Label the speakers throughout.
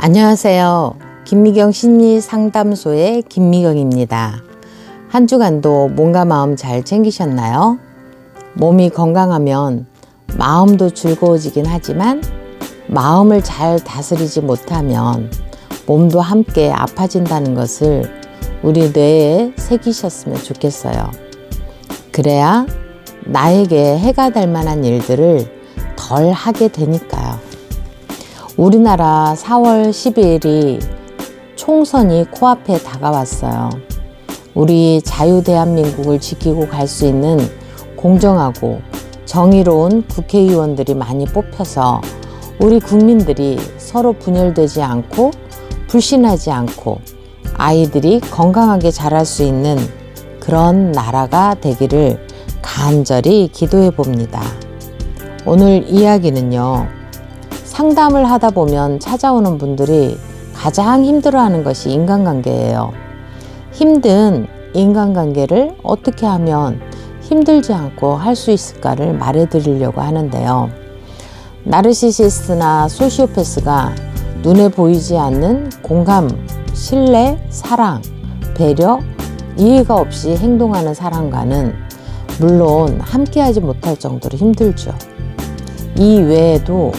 Speaker 1: 안녕하세요. 김미경 심리상담소의 김미경입니다. 한 주간도 몸과 마음 잘 챙기셨나요? 몸이 건강하면 마음도 즐거워지긴 하지만 마음을 잘 다스리지 못하면 몸도 함께 아파진다는 것을 우리 뇌에 새기셨으면 좋겠어요. 그래야 나에게 해가 될 만한 일들을 덜 하게 되니까요. 우리나라 4월 12일이 총선이 코앞에 다가왔어요. 우리 자유 대한민국을 지키고 갈 수 있는 공정하고 정의로운 국회의원들이 많이 뽑혀서 우리 국민들이 서로 분열되지 않고 불신하지 않고 아이들이 건강하게 자랄 수 있는 그런 나라가 되기를 간절히 기도해 봅니다. 오늘 이야기는요, 상담을 하다 보면 찾아오는 분들이 가장 힘들어하는 것이 인간관계예요. 힘든 인간관계를 어떻게 하면 힘들지 않고 할 수 있을까를 말해 드리려고 하는데요. 나르시시스트나 소시오패스가 눈에 보이지 않는 공감, 신뢰, 사랑, 배려, 이해가 없이 행동하는 사람과는 물론 함께하지 못할 정도로 힘들죠. 이 외에도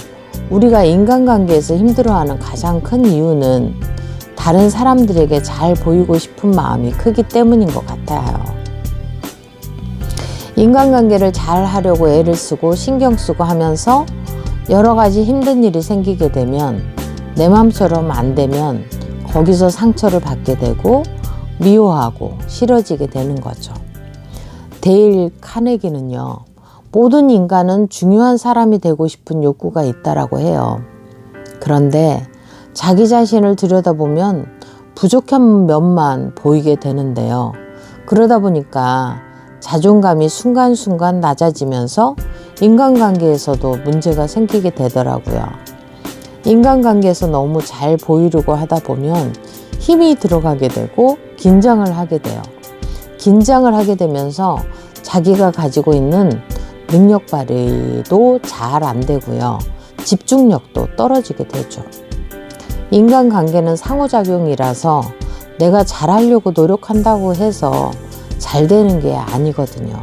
Speaker 1: 우리가 인간관계에서 힘들어하는 가장 큰 이유는 다른 사람들에게 잘 보이고 싶은 마음이 크기 때문인 것 같아요. 인간관계를 잘 하려고 애를 쓰고 신경 쓰고 하면서 여러 가지 힘든 일이 생기게 되면 내 맘처럼 안 되면 거기서 상처를 받게 되고 미워하고 싫어지게 되는 거죠. 데일 카네기는요, 모든 인간은 중요한 사람이 되고 싶은 욕구가 있다라고 해요. 그런데 자기 자신을 들여다보면 부족한 면만 보이게 되는데요. 그러다 보니까 자존감이 순간순간 낮아지면서 인간관계에서도 문제가 생기게 되더라고요. 인간관계에서 너무 잘 보이려고 하다 보면 힘이 들어가게 되고 긴장을 하게 돼요. 긴장을 하게 되면서 자기가 가지고 있는 능력 발휘도 잘 안 되고요. 집중력도 떨어지게 되죠. 인간관계는 상호작용이라서 내가 잘하려고 노력한다고 해서 잘 되는 게 아니거든요.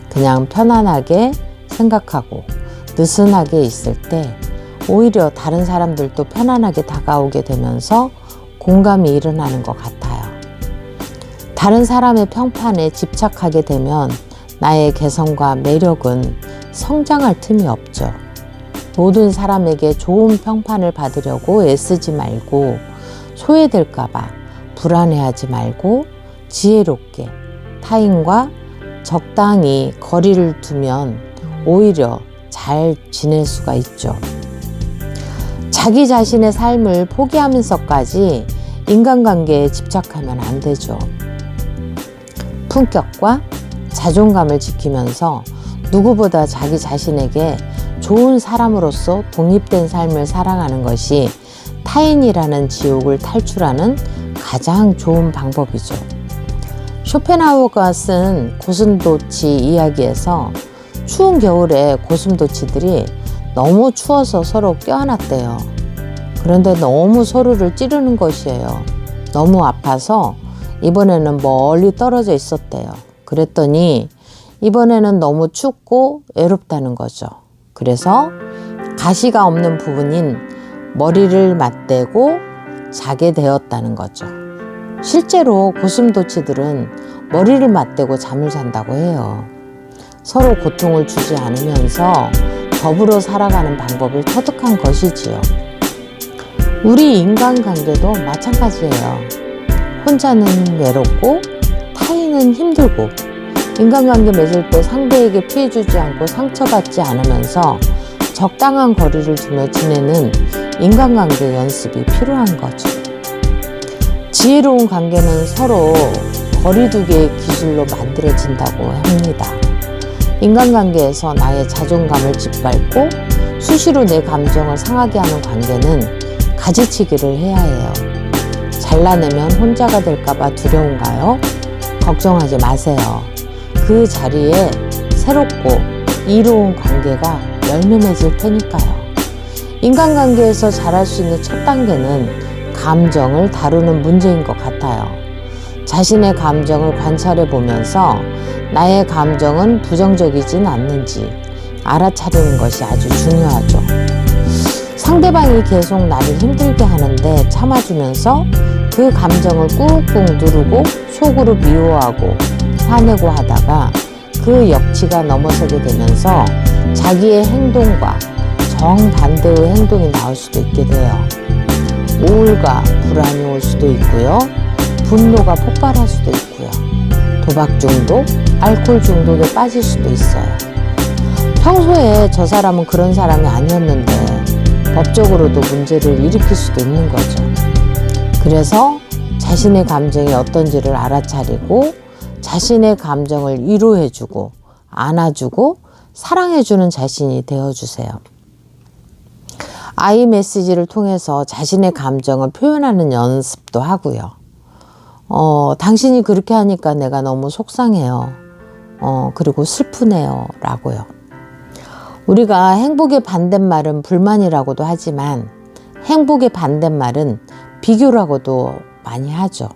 Speaker 1: 그냥 편안하게 생각하고 느슨하게 있을 때 오히려 다른 사람들도 편안하게 다가오게 되면서 공감이 일어나는 것 같아요. 다른 사람의 평판에 집착하게 되면 나의 개성과 매력은 성장할 틈이 없죠. 모든 사람에게 좋은 평판을 받으려고 애쓰지 말고 소외될까봐 불안해하지 말고 지혜롭게 타인과 적당히 거리를 두면 오히려 잘 지낼 수가 있죠. 자기 자신의 삶을 포기하면서까지 인간관계에 집착하면 안 되죠. 품격과 자존감을 지키면서 누구보다 자기 자신에게 좋은 사람으로서 독립된 삶을 살아가는 것이 타인이라는 지옥을 탈출하는 가장 좋은 방법이죠. 쇼펜하우어가 쓴 고슴도치 이야기에서 추운 겨울에 고슴도치들이 너무 추워서 서로 껴안았대요. 그런데 너무 서로를 찌르는 것이에요. 너무 아파서 이번에는 멀리 떨어져 있었대요. 그랬더니 이번에는 너무 춥고 외롭다는 거죠. 그래서 가시가 없는 부분인 머리를 맞대고 자게 되었다는 거죠. 실제로 고슴도치들은 머리를 맞대고 잠을 잔다고 해요. 서로 고통을 주지 않으면서 더불어 살아가는 방법을 터득한 것이지요. 우리 인간관계도 마찬가지예요. 혼자는 외롭고 타인은 힘들고 인간관계 맺을 때 상대에게 피해주지 않고 상처받지 않으면서 적당한 거리를 두며 지내는 인간관계 연습이 필요한 거죠. 지혜로운 관계는 서로 거리두기의 기술로 만들어진다고 합니다. 인간관계에서 나의 자존감을 짓밟고 수시로 내 감정을 상하게 하는 관계는 가지치기를 해야 해요. 잘라내면 혼자가 될까봐 두려운가요? 걱정하지 마세요. 그 자리에 새롭고 이로운 관계가 열매 맺을 테니까요. 인간관계에서 잘할 수 있는 첫 단계는 감정을 다루는 문제인 것 같아요. 자신의 감정을 관찰해 보면서 나의 감정은 부정적이진 않는지 알아차리는 것이 아주 중요하죠. 상대방이 계속 나를 힘들게 하는데 참아주면서 그 감정을 꾹꾹 누르고 속으로 미워하고 화내고 하다가 그 역치가 넘어서게 되면서 자기의 행동과 정반대의 행동이 나올 수도 있게 돼요. 우울과 불안이 올 수도 있고요. 분노가 폭발할 수도 있고요. 도박 중독, 알코올 중독에 빠질 수도 있어요. 평소에 저 사람은 그런 사람이 아니었는데 법적으로도 문제를 일으킬 수도 있는 거죠. 그래서 자신의 감정이 어떤지를 알아차리고 자신의 감정을 위로해주고 안아주고 사랑해주는 자신이 되어주세요. 아이 메시지를 통해서 자신의 감정을 표현하는 연습도 하고요. 당신이 그렇게 하니까 내가 너무 속상해요. 그리고 슬프네요. 라고요. 우리가 행복의 반대말은 불만이라고도 하지만 행복의 반대말은 비교라고도 많이 하죠.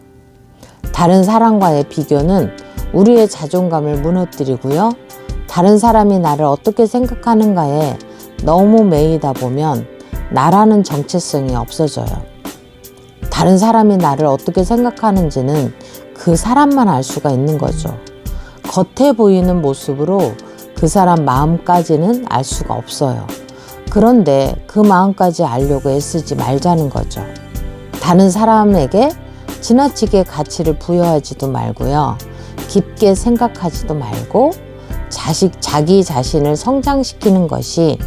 Speaker 1: 다른 사람과의 비교는 우리의 자존감을 무너뜨리고요. 다른 사람이 나를 어떻게 생각하는가에 너무 매이다 보면 나라는 정체성이 없어져요. 다른 사람이 나를 어떻게 생각하는지는 그 사람만 알 수가 있는 거죠. 겉에 보이는 모습으로 그 사람 마음까지는 알 수가 없어요. 그런데 그 마음까지 알려고 애쓰지 말자는 거죠. 다른 사람에게 지나치게 가치를 부여하지도 말고요. 깊게 생각하지도 말고 자기 자신을 성장시키는 것이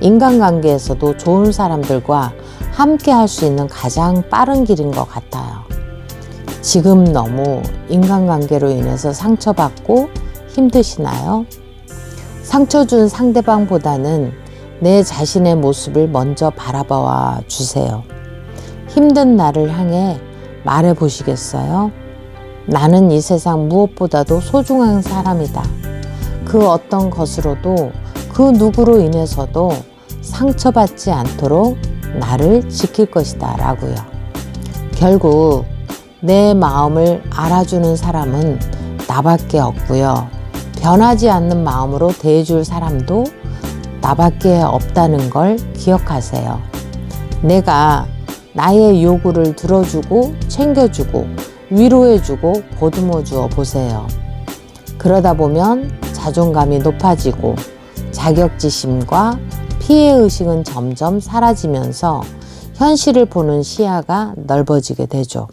Speaker 1: 인간관계에서도 좋은 사람들과 함께 할 수 있는 가장 빠른 길인 것 같아요. 지금 너무 인간관계로 인해서 상처받고 힘드시나요? 상처 준 상대방보다는 내 자신의 모습을 먼저 바라봐 주세요. 힘든 나를 향해 말해 보시겠어요? 나는 이 세상 무엇보다도 소중한 사람이다. 그 어떤 것으로도 그 누구로 인해서도 상처받지 않도록 나를 지킬 것이다 라고요. 결국 내 마음을 알아주는 사람은 나밖에 없고요. 변하지 않는 마음으로 대해줄 사람도 나밖에 없다는 걸 기억하세요. 내가 나의 요구를 들어주고 챙겨주고 위로해주고 보듬어 주어 보세요. 그러다 보면 자존감이 높아지고 자격지심과 피해의식은 점점 사라지면서 현실을 보는 시야가 넓어지게 되죠.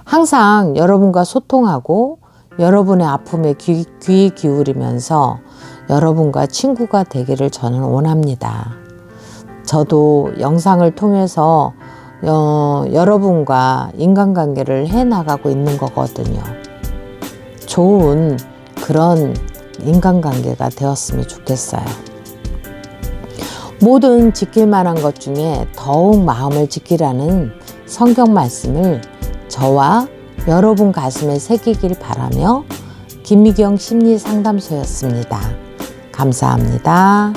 Speaker 1: 항상 여러분과 소통하고 여러분의 아픔에 귀 기울이면서 여러분과 친구가 되기를 저는 원합니다. 저도 영상을 통해서 여러분과 인간관계를 해나가고 있는 거거든요. 좋은 그런 인간관계가 되었으면 좋겠어요. 모든 지킬 만한 것 중에 더욱 마음을 지키라는 성경 말씀을 저와 여러분 가슴에 새기길 바라며 김미경 심리상담소였습니다. 감사합니다.